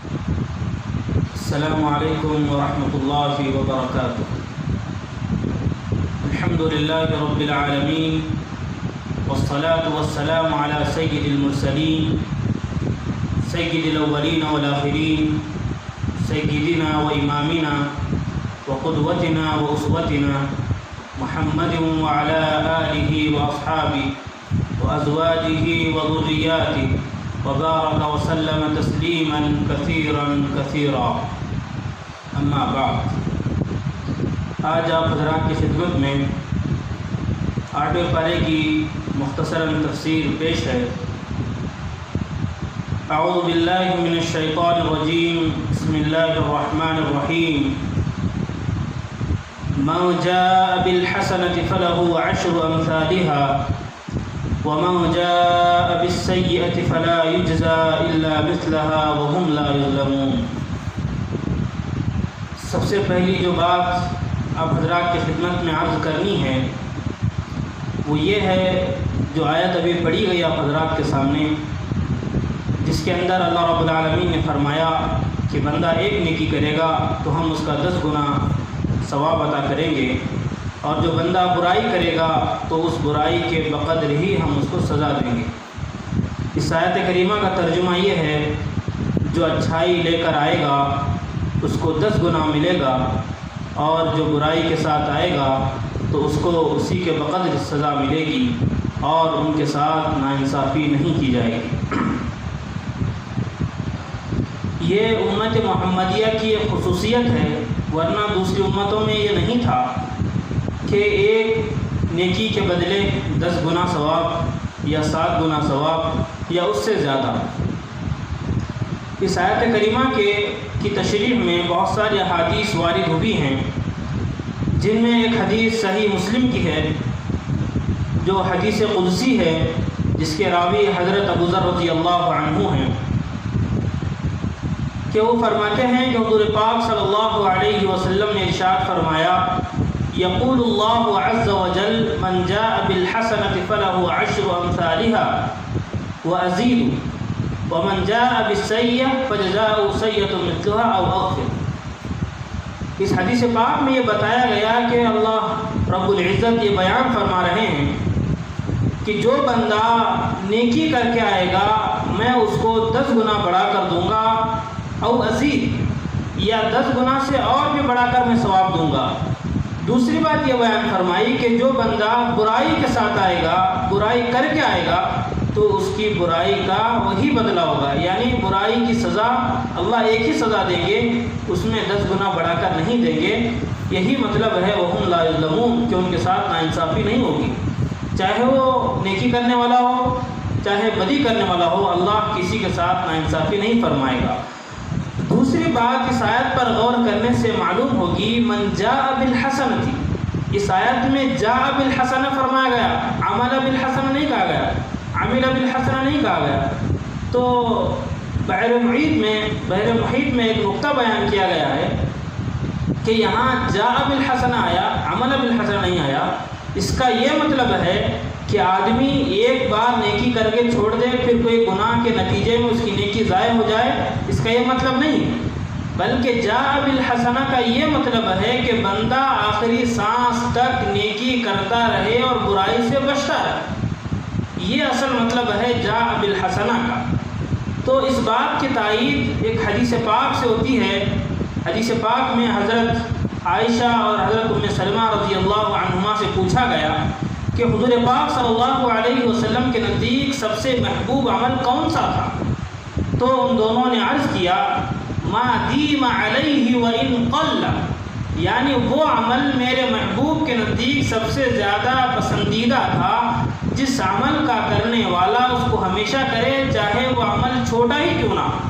السلام علیکم ورحمۃ اللہ وبرکاتہ۔ الحمد للہ رب العالمین والصلاة والسلام علی سید المرسلین سید الاولین والآخرین سیدنا و امامنا وقدوتنا واسوتنا محمد وعلى آلہ واصحابہ وازواجہ وذریاتہ وبارک وسلم تسلیما کثیرا کثیرا، اما بعد۔ آج آپ حضرات کی خدمت میں 8ویں پارے کی مختصراً تفسیر پیش ہے۔ اعوذ باللہ من الشیطان الرجیم، بسم اللہ الرحمن الرحیم۔ من جاء بالحسنة فله 10 أمثالها ومن جاء بالسيئة فلا يجزى إلا مثلها وهم لا يظلمون۔ سب سے پہلی جو بات آپ حضرات کی خدمت میں عرض کرنی ہے وہ یہ ہے، جو آیت ابھی پڑھی گئی آپ حضرات کے سامنے، جس کے اندر اللہ رب العالمین نے فرمایا کہ بندہ ایک نیکی کرے گا تو ہم اس کا 10 گنا ثواب عطا کریں گے، اور جو بندہ برائی کرے گا تو اس برائی کے بقدر ہی ہم اس کو سزا دیں گے۔ اس آیت کریمہ کا ترجمہ یہ ہے، جو اچھائی لے کر آئے گا اس کو 10 گنا ملے گا، اور جو برائی کے ساتھ آئے گا تو اس کو اسی کے بقدر سزا ملے گی، اور ان کے ساتھ ناانصافی نہیں کی جائے گی۔ یہ امت محمدیہ کی ایک خصوصیت ہے، ورنہ دوسری امتوں میں یہ نہیں تھا کہ ایک نیکی کے بدلے 10 گنا ثواب یا 7 گنا ثواب یا اس سے زیادہ۔ اس آیت کریمہ کی تشریح میں بہت ساری احادیث وارد ہوئی ہیں، جن میں ایک حدیث صحیح مسلم کی ہے، جو حدیث قدسی ہے، جس کے راوی حضرت ابو ذر رضی اللہ عنہ ہیں، کہ وہ فرماتے ہیں کہ حضور پاک صلی اللہ علیہ وسلم نے ارشاد فرمایا، یقول اللہ عز وجل من جاء بالحسنة فله 10 أمثالها وأزيد ومن جاء بالسيئة فجزاؤه سيئة مثلها أو أغفر۔ اس حدیث پاک میں یہ بتایا گیا کہ اللہ رب العزت یہ بیان فرما رہے ہیں کہ جو بندہ نیکی کر کے آئے گا میں اس کو 10 گنا بڑھا کر دوں گا، او ازید، یا 10 گنا سے اور بھی بڑھا کر میں ثواب دوں گا۔ دوسری بات یہ بیان فرمائی کہ جو بندہ برائی کے ساتھ آئے گا، برائی کر کے آئے گا، تو اس کی برائی کا وہی بدلہ ہوگا، یعنی برائی کی سزا اللہ ایک ہی سزا دیں گے، اس میں 10 گنا بڑھا کر نہیں دیں گے۔ یہی مطلب ہے وَهُمْ لَا يُظْلَمُونَ، کہ ان کے ساتھ ناانصافی نہیں ہوگی، چاہے وہ نیکی کرنے والا ہو چاہے بدی کرنے والا ہو، اللہ کسی کے ساتھ ناانصافی نہیں فرمائے گا۔ دوسری بات اس آیت پر غور کرنے سے معلوم ہوگی، من جاء بالحسنۃ، اس آیت میں جاء بالحسنہ فرمایا گیا، عمل بالحسنہ نہیں کہا گیا، عمل بالحسنہ نہیں کہا گیا۔ تو بحر محیط میں ایک نقطہ بیان کیا گیا ہے کہ یہاں جاء بالحسنہ آیا، عمل بالحسنہ نہیں آیا۔ اس کا یہ مطلب ہے کہ آدمی ایک بار نیکی کر کے چھوڑ دے، پھر کوئی گناہ کے نتیجے میں اس کی نیکی ضائع ہو جائے، اس کا یہ مطلب نہیں، بلکہ جاء بالحسنہ کا یہ مطلب ہے کہ بندہ آخری سانس تک نیکی کرتا رہے اور برائی سے بچتا رہے، یہ اصل مطلب ہے جاء بالحسنہ کا۔ تو اس بات کی تائید ایک حدیث پاک سے ہوتی ہے۔ حدیث پاک میں حضرت عائشہ اور حضرت ام سلمہ رضی اللہ عنہما سے پوچھا گیا کہ حضور پاک صلی اللہ علیہ وسلم کے نزدیک سب سے محبوب عمل کون سا تھا؟ تو ان دونوں نے عرض کیا، ما دیم علیہ وان قل، یعنی وہ عمل میرے محبوب کے نزدیک سب سے زیادہ پسندیدہ تھا جس عمل کا کرنے والا اس کو ہمیشہ کرے، چاہے وہ عمل چھوٹا ہی کیوں نہ ہو،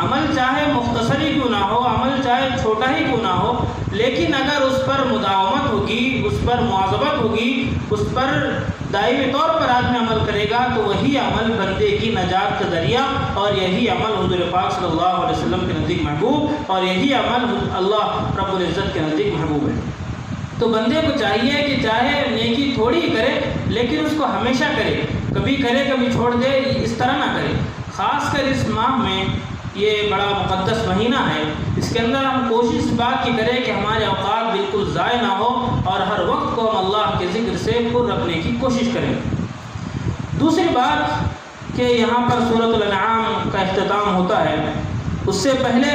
عمل چاہے مختصر ہی کیوں نہ ہو، عمل چاہے چھوٹا ہی کیوں نہ ہو، لیکن اگر اس پر مداومت ہوگی، اس پر مواظبت ہوگی، اس پر دائمی طور پر آدمی عمل کرے گا تو وہی عمل بندے کی نجات کا ذریعہ، اور یہی عمل حضور پاک صلی اللہ علیہ وسلم کے نزدیک محبوب، اور یہی عمل اللہ رب العزت کے نزدیک محبوب ہے۔ تو بندے کو چاہیے کہ چاہے نیکی تھوڑی ہی کرے لیکن اس کو ہمیشہ کرے، کبھی کرے کبھی چھوڑ دے، اس طرح نہ کرے۔ خاص کر اس ماہ میں یہ بڑا مقدس مہینہ ہے، اس کے اندر ہم کوشش اس بات کی کریں کہ ہمارے اوقات بالکل ضائع نہ ہو اور ہر وقت کو ہم اللہ کے ذکر سے پر رکھنے کی کوشش کریں۔ دوسری بات کہ یہاں پر سورۃ الانعام کا اختتام ہوتا ہے، اس سے پہلے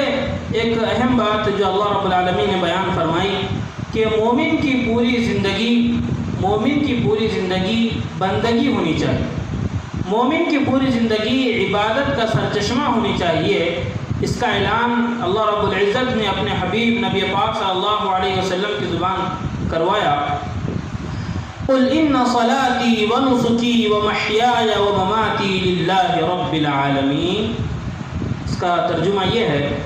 ایک اہم بات جو اللہ رب العالمین نے بیان فرمائی کہ مومن کی پوری زندگی بندگی ہونی چاہیے، مومن کی پوری زندگی عبادت کا سرچشمہ ہونی چاہیے۔ اس کا اعلان اللہ رب العزت نے اپنے حبیب نبی پاک صلی اللہ علیہ وسلم کی زبان کروایا، قل ان صلاتی ونسکی ومحیای ومماتی للہ رب العالمین۔ اس کا ترجمہ یہ ہے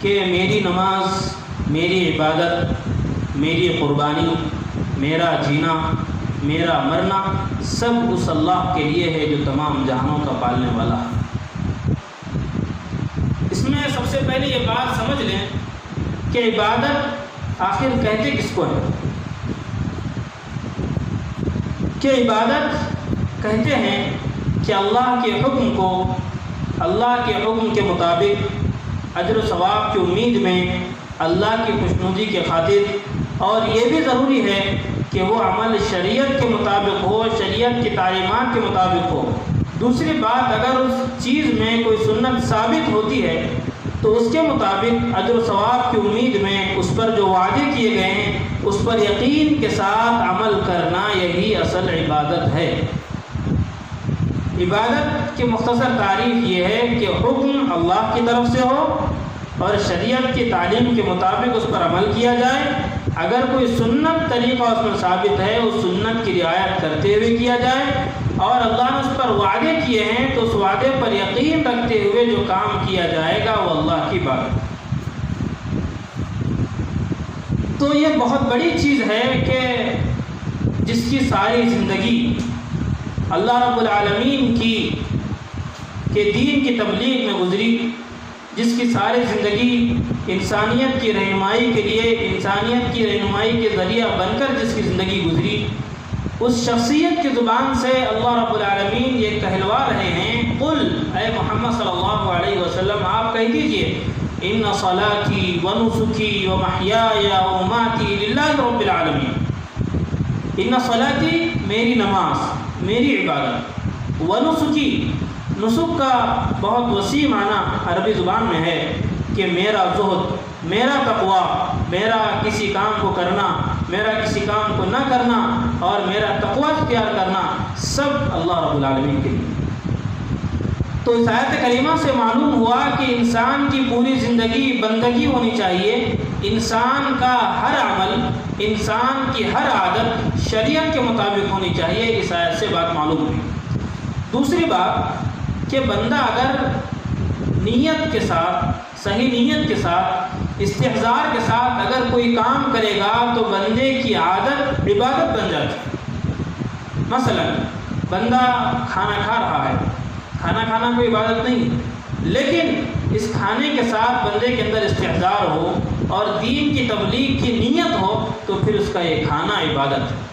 کہ میری نماز، میری عبادت، میری قربانی، میرا جینا، میرا مرنا سب اس اللہ کے لیے ہے جو تمام جہانوں کا پالنے والا ہے۔ اس میں سب سے پہلے یہ بات سمجھ لیں کہ عبادت آخر کہتے کس کو ہے؟ کہ عبادت کہتے ہیں کہ اللہ کے حکم کو، اللہ کے حکم کے مطابق اجر و ثواب کی امید میں، اللہ کی خوشنودی کے خاطر، اور یہ بھی ضروری ہے کہ وہ عمل شریعت کے مطابق ہو، شریعت کی تعلیمات کے مطابق ہو۔ دوسری بات، اگر اس چیز میں کوئی سنت ثابت ہوتی ہے تو اس کے مطابق اجر و ثواب کی امید میں اس پر جو وعدے کیے گئے ہیں اس پر یقین کے ساتھ عمل کرنا، یہی اصل عبادت ہے۔ عبادت کی مختصر تعریف یہ ہے کہ حکم اللہ کی طرف سے ہو اور شریعت کی تعلیم کے مطابق اس پر عمل کیا جائے۔ اگر کوئی سنت طریقہ اس میں ثابت ہے، اس سنت کی رعایت کرتے ہوئے کیا جائے، اور اللہ نے اس پر وعدے کیے ہیں تو اس وعدے پر یقین رکھتے ہوئے جو کام کیا جائے گا وہ اللہ کی بات ہے۔ تو یہ بہت بڑی چیز ہے کہ جس کی ساری زندگی اللہ رب العالمین کے دین کی تبلیغ میں گزری، جس کی ساری زندگی انسانیت کی رہنمائی کے لیے، انسانیت کی رہنمائی کے ذریعہ بن کر جس کی زندگی گزری، اس شخصیت کی زبان سے اللہ رب العالمین یہ کہلوا رہے ہیں، قل، اے محمد صلی اللہ علیہ وسلم آپ کہہ دیجئے، ان صلاتی ونسکی ومحیای ومماتی للہ رب العالمین۔ ان صلاتی میری نماز، میری عبادت، ونسکی، نسک کا بہت وسیع معنی عربی زبان میں ہے کہ میرا زہد، میرا تقوی، میرا کسی کام کو کرنا، میرا کسی کام کو نہ کرنا، اور میرا تقوی اختیار کرنا، سب اللہ رب العالمین کے لیے۔ تو اس آیت کریمہ سے معلوم ہوا کہ انسان کی پوری زندگی بندگی ہونی چاہیے، انسان کا ہر عمل، انسان کی ہر عادت شریعت کے مطابق ہونی چاہیے۔ اس آیت سے بات معلوم ہوئی۔ دوسری بات کہ بندہ اگر نیت کے ساتھ، صحیح نیت کے ساتھ، استحضار کے ساتھ اگر کوئی کام کرے گا تو بندے کی عادت عبادت بن جاتی ہے۔ مثلا بندہ کھانا کھا رہا ہے، کھانا کھانا کوئی عبادت نہیں، لیکن اس کھانے کے ساتھ بندے کے اندر استحضار ہو اور دین کی تبلیغ کی نیت ہو تو پھر اس کا یہ کھانا عبادت ہے۔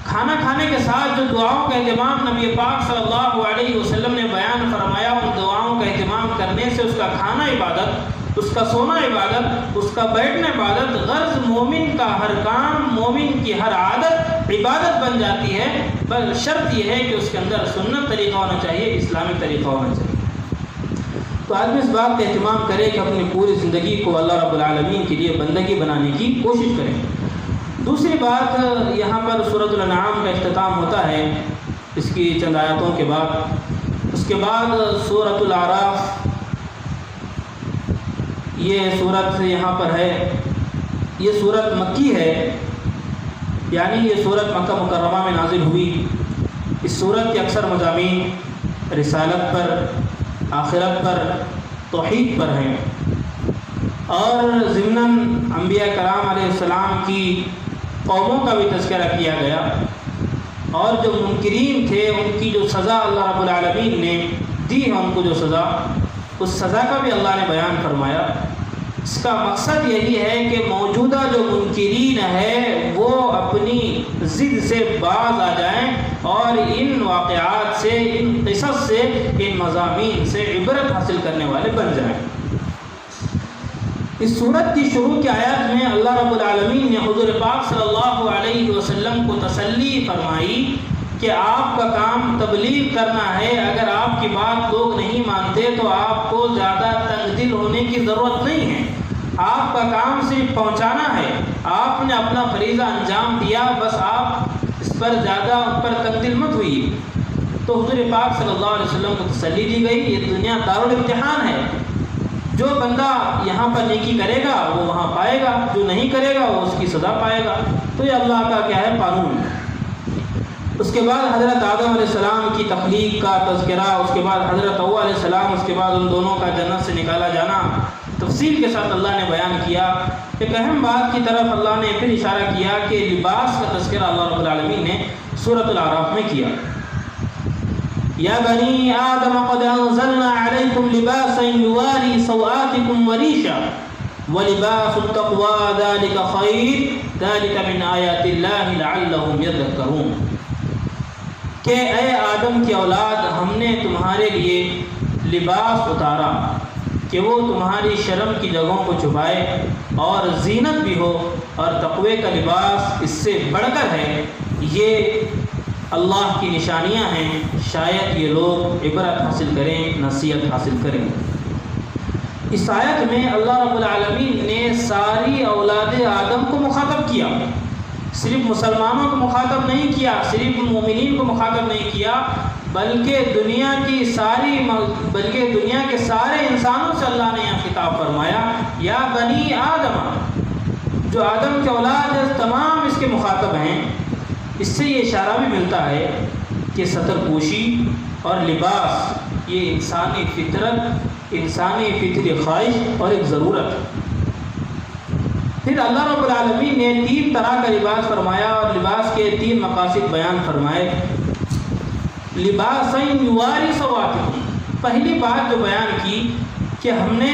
کھانا کھانے کے ساتھ جو دعاؤں کا اہتمام نبی پاک صلی اللہ علیہ وسلم نے بیان فرمایا، ان دعاؤں کا اہتمام کرنے سے اس کا کھانا عبادت، اس کا سونا عبادت، اس کا بیٹھنا عبادت، غرض مومن کا ہر کام، مومن کی ہر عادت عبادت بن جاتی ہے، بس شرط یہ ہے کہ اس کے اندر سنت طریقہ ہونا چاہیے، اسلامی طریقہ ہونا چاہیے۔ تو آدمی اس بات کا اہتمام کرے کہ اپنی پوری زندگی کو اللہ رب العالمین کے لیے بندگی بنانے کی کوشش کریں۔ دوسری بات، یہاں پر سورۃ الانعام کا اختتام ہوتا ہے اس کی چند آیاتوں کے بعد۔ اس کے بعد سورۃ الاعراف، یہ سورت یہاں پر ہے، یہ سورت مکی ہے، یعنی یہ سورت مکہ مکرمہ میں نازل ہوئی۔ اس سورت کے اکثر مضامین رسالت پر، آخرت پر، توحید پر ہیں، اور ضمناً انبیاء کرام علیہ السلام کی قوموں کا بھی تذکرہ کیا گیا، اور جو منکرین تھے ان کی جو سزا اللہ رب العالمین نے دی ہے، ان کو جو سزا، اس سزا کا بھی اللہ نے بیان فرمایا۔ اس کا مقصد یہی ہے کہ موجودہ جو منکرین ہے وہ اپنی ضد سے باز آ جائیں اور ان واقعات سے، ان قصص سے، ان مضامین سے عبرت حاصل کرنے والے بن جائیں۔ اس سورت کی شروع کی آیات میں اللہ رب العالمین نے حضور پاک صلی اللہ علیہ وسلم کو تسلی فرمائی کہ آپ کا کام تبلیغ کرنا ہے، اگر آپ کی بات لوگ نہیں مانتے تو آپ کو زیادہ تنگ دل ہونے کی ضرورت نہیں ہے، آپ کا کام صرف پہنچانا ہے، آپ نے اپنا فریضہ انجام دیا، بس آپ اس پر زیادہ ان پر تنگ دل مت ہوئی۔ تو حضور پاک صلی اللہ علیہ وسلم کو تسلی دی گئی، یہ دنیا دارالامتحان ہے، جو بندہ یہاں پر نیکی کرے گا وہ وہاں پائے گا، جو نہیں کرے گا وہ اس کی سزا پائے گا۔ تو یہ اللہ کا کیا ہے قانون۔ اس کے بعد حضرت آدم علیہ السلام کی تخلیق کا تذکرہ، اس کے بعد حضرت حوا علیہ السلام، اس کے بعد ان دونوں کا جنت سے نکالا جانا تفصیل کے ساتھ اللہ نے بیان کیا۔ ایک اہم بات کی طرف اللہ نے پھر اشارہ کیا کہ لباس کا تذکرہ اللہ رب العالمین نے سورۃ الاعراف میں کیا۔ یا بنی آدم قد انزلنا علیکم لباسا یواری سوآتکم وریشا ولباس التقوی ذلک خیر ذلک من آیات اللہ لعلہم یذکرون، کہ اے آدم کی اولاد، ہم نے تمہارے لیے لباس اتارا کہ وہ تمہاری شرم کی جگہوں کو چھپائے اور زینت بھی ہو، اور تقوی کا لباس اس سے بڑھ کر ہے، یہ اللہ کی نشانیاں ہیں، شاید یہ لوگ عبرت حاصل کریں، نصیحت حاصل کریں۔ اس آیت میں اللہ رب العالمین نے ساری اولاد آدم کو مخاطب کیا، صرف مسلمانوں کو مخاطب نہیں کیا، صرف مومنین کو مخاطب نہیں کیا، بلکہ دنیا کے سارے انسانوں سے اللہ نے یہاں خطاب فرمایا، یا بنی آدم، جو آدم کے اولاد ہے تمام اس کے مخاطب ہیں۔ اس سے یہ اشارہ بھی ملتا ہے کہ ستر پوشی اور لباس یہ انسانی فطرت، انسانی فطری خواہش اور ایک ضرورت۔ پھر اللہ رب العالمین نے 3 طرح کا لباس فرمایا اور لباس کے 3 مقاصد بیان فرمائے۔ لباسا یواری سوآتکم، پہلی بات جو بیان کی کہ ہم نے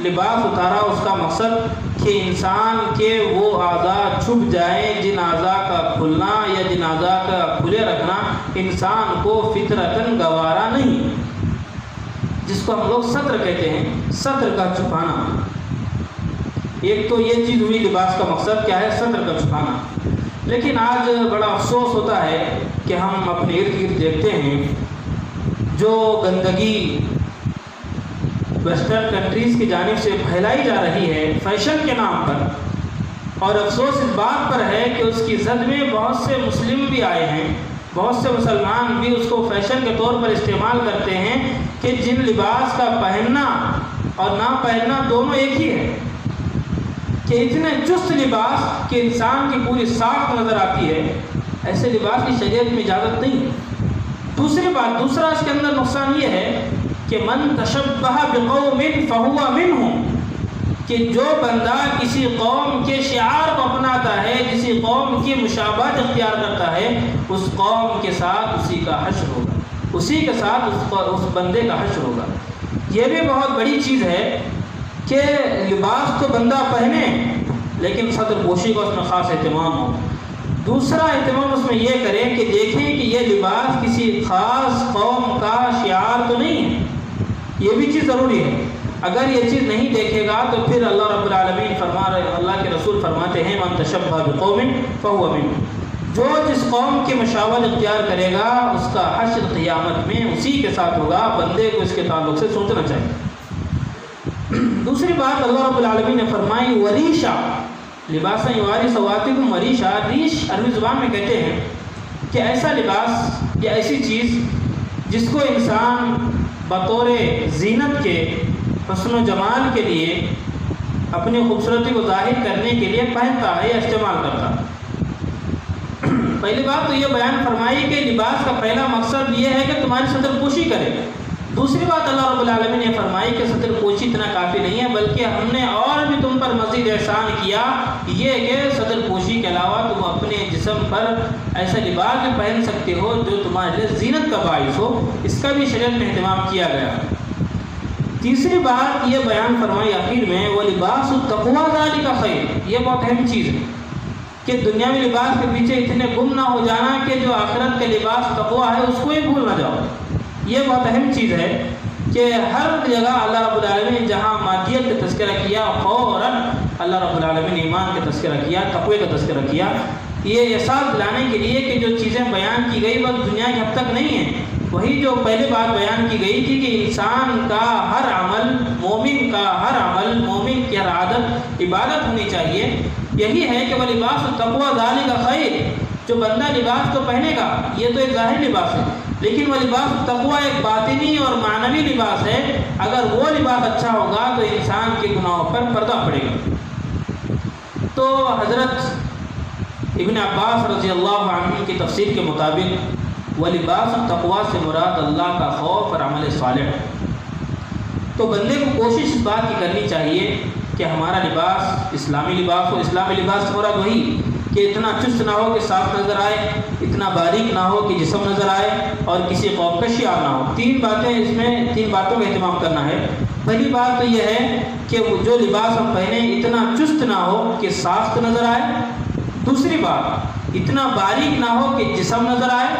لباس اتارا، اس کا مقصد کہ انسان کے وہ اعضاء چھپ جائیں جن اعضاء کا کھلنا یا جن اعضاء کا کھلے رکھنا انسان کو فطرتاً گوارا نہیں، جس کو ہم لوگ ستر کہتے ہیں، ستر کا چھپانا۔ ایک تو یہ چیز ہوئی لباس کا مقصد کیا ہے، ستر کا چھپانا۔ لیکن آج بڑا افسوس ہوتا ہے کہ ہم اپنے ارد گرد دیکھتے ہیں جو گندگی ویسٹرن کنٹریز کی جانب سے پھیلائی جا رہی ہے فیشن کے نام پر، اور افسوس اس بات پر ہے کہ اس کی زد میں بہت سے مسلم بھی آئے ہیں، بہت سے مسلمان بھی اس کو فیشن کے طور پر استعمال کرتے ہیں کہ جن لباس کا پہننا اور نہ پہننا دونوں ایک ہی ہے، کہ اتنے چست لباس کہ انسان کی پوری ساخت نظر آتی ہے، ایسے لباس کی شریعت میں اجازت نہیں ہے۔ دوسرا اس کے اندر نقصان یہ ہے کہ من تشبہ بقوم فہو منہم، کہ جو بندہ کسی قوم کے شعار کو اپناتا ہے، کسی قوم کی مشابہت اختیار کرتا ہے، اس قوم کے ساتھ اسی کا حشر ہوگا، اسی کے ساتھ اس بندے کا حشر ہوگا۔ یہ بھی بہت بڑی چیز ہے کہ لباس تو بندہ پہنے لیکن صدر پوشی کا اس میں خاص اہتمام ہو۔ دوسرا اہتمام اس میں یہ کریں کہ دیکھیں کہ یہ لباس کسی خاص قوم کا شعار تو نہیں ہے، یہ بھی چیز ضروری ہے۔ اگر یہ چیز نہیں دیکھے گا تو پھر اللہ رب العالمین اللہ کے رسول فرماتے ہیں من تشبہ بقوم فہو منہم، جو جس قوم کی مشابہت اختیار کرے گا اس کا حشر قیامت میں اسی کے ساتھ ہوگا۔ بندے کو اس کے تعلق سے سوچنا چاہیے۔ دوسری بات اللہ رب العالمین نے فرمائی وریشا، لباسا یواری سوآتکم وریشا، ریش عربی زبان میں کہتے ہیں کہ ایسا لباس یا ایسی چیز جس کو انسان بطور زینت کے، حسن و جمال کے لیے، اپنی خوبصورتی کو ظاہر کرنے کے لیے پہنتا ہے یا استعمال کرتا ہے۔ پہلی بات تو یہ بیان فرمائی کہ لباس کا پہلا مقصد یہ ہے کہ تمہاری ستر پوشی کرے۔ دوسری بات اللہ رب العالمین نے فرمائی کہ ستر پوشی اتنا کافی نہیں ہے، بلکہ ہم نے اور بھی تم پر مزید احسان کیا، یہ کہ ستر پوشی کے علاوہ تم اپنے جسم پر ایسا لباس بھی پہن سکتے ہو جو تمہارے لیے زینت کا باعث ہو، اس کا بھی شریعت میں اہتمام کیا گیا۔ تیسری بات یہ بیان فرمائی آخر میں وَلِبَاسُ التَّقْوَىٰ ذَلِكَ خَيْرٌ، یہ بہت اہم چیز ہے کہ دنیاوی لباس کے پیچھے اتنے گم نہ ہو جانا کہ جو آخرت کے لباس تقویٰ ہے اس کو ہی بھول نہ جاؤ۔ یہ بہت اہم چیز ہے کہ ہر جگہ اللہ رب العالمین جہاں مادیت کا تذکرہ کیا فوراً اللہ رب العالمین ایمان کا تذکرہ کیا، تقوی کا تذکرہ کیا، یہ احساس دلانے کے لیے کہ جو چیزیں بیان کی گئی بس دنیا کی حد تک نہیں ہیں۔ وہی جو پہلے بات بیان کی گئی تھی کہ انسان کا ہر عمل، مومن کا ہر عمل، مومن کی ہر عادت عبادت ہونی چاہیے۔ یہی ہے کہ وہ لباس التقویٰ ذالک خیر، جو بندہ لباس تو پہنے گا یہ تو ایک ظاہر لباس ہے، لیکن وہ لباس التقویٰ ایک باطنی اور معنوی لباس ہے۔ اگر وہ لباس اچھا ہوگا تو انسان کے گناہوں پر پردہ پڑے گا۔ تو حضرت ابن عباس رضی اللہ عنہ کی تفسیر کے مطابق وَلِبَاسُ التَّقْوَىٰ سے مراد اللہ کا خوف اور عمل صالح۔ تو بندے کو کوشش اس بات کی کرنی چاہیے کہ ہمارا لباس اسلامی لباس ہو۔ اسلامی لباس سے مراد وہی کہ اتنا چست نہ ہو کہ صاف نظر آئے، اتنا باریک نہ ہو کہ جسم نظر آئے، اور کسی قوم کا شعار نہ ہو۔ تین باتوں کا اہتمام کرنا ہے۔ پہلی بات تو یہ ہے کہ وہ جو لباس ہم پہنے اتنا چست نہ ہو کہ صاف نظر آئے۔ دوسری بات اتنا باریک نہ ہو کہ جسم نظر آئے۔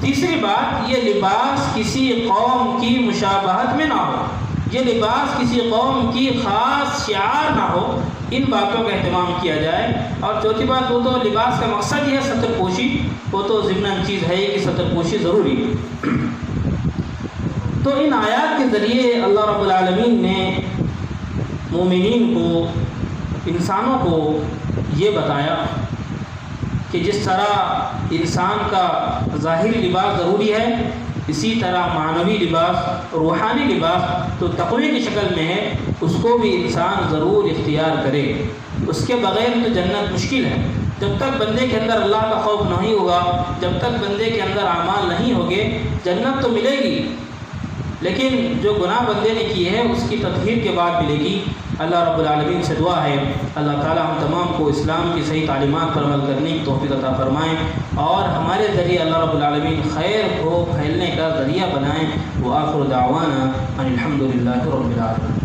تیسری بات یہ لباس کسی قوم کی مشابہت میں نہ ہو، یہ لباس کسی قوم کی خاص شعار نہ ہو۔ ان باتوں کا اہتمام کیا جائے۔ اور چوتھی بات وہ تو لباس کا مقصد یہ ہے ستر پوشی، وہ تو ضمن چیز ہے کہ ستر پوشی ضروری ہے۔ تو ان آیات کے ذریعے اللہ رب العالمین نے مومنین کو، انسانوں کو یہ بتایا کہ جس طرح انسان کا ظاہری لباس ضروری ہے، اسی طرح معنوی لباس، روحانی لباس تو تقوی کی شکل میں ہے، اس کو بھی انسان ضرور اختیار کرے۔ اس کے بغیر تو جنت مشکل ہے۔ جب تک بندے کے اندر اللہ کا خوف نہیں ہوگا، جب تک بندے کے اندر اعمال نہیں ہوگے، جنت تو ملے گی لیکن جو گناہ بندے نے کیے ہیں اس کی تطہیر کے بعد ملے گی۔ اللہ رب العالمین سے دعا ہے اللہ تعالیٰ ہم تمام کو اسلام کی صحیح تعلیمات پر عمل کرنے کی توفیق عطا فرمائیں، اور ہمارے ذریعے اللہ رب العالمین خیر کو پھیلنے کا ذریعہ بنائیں۔ وآخر دعوانا ان الحمد للہ رب العالمین۔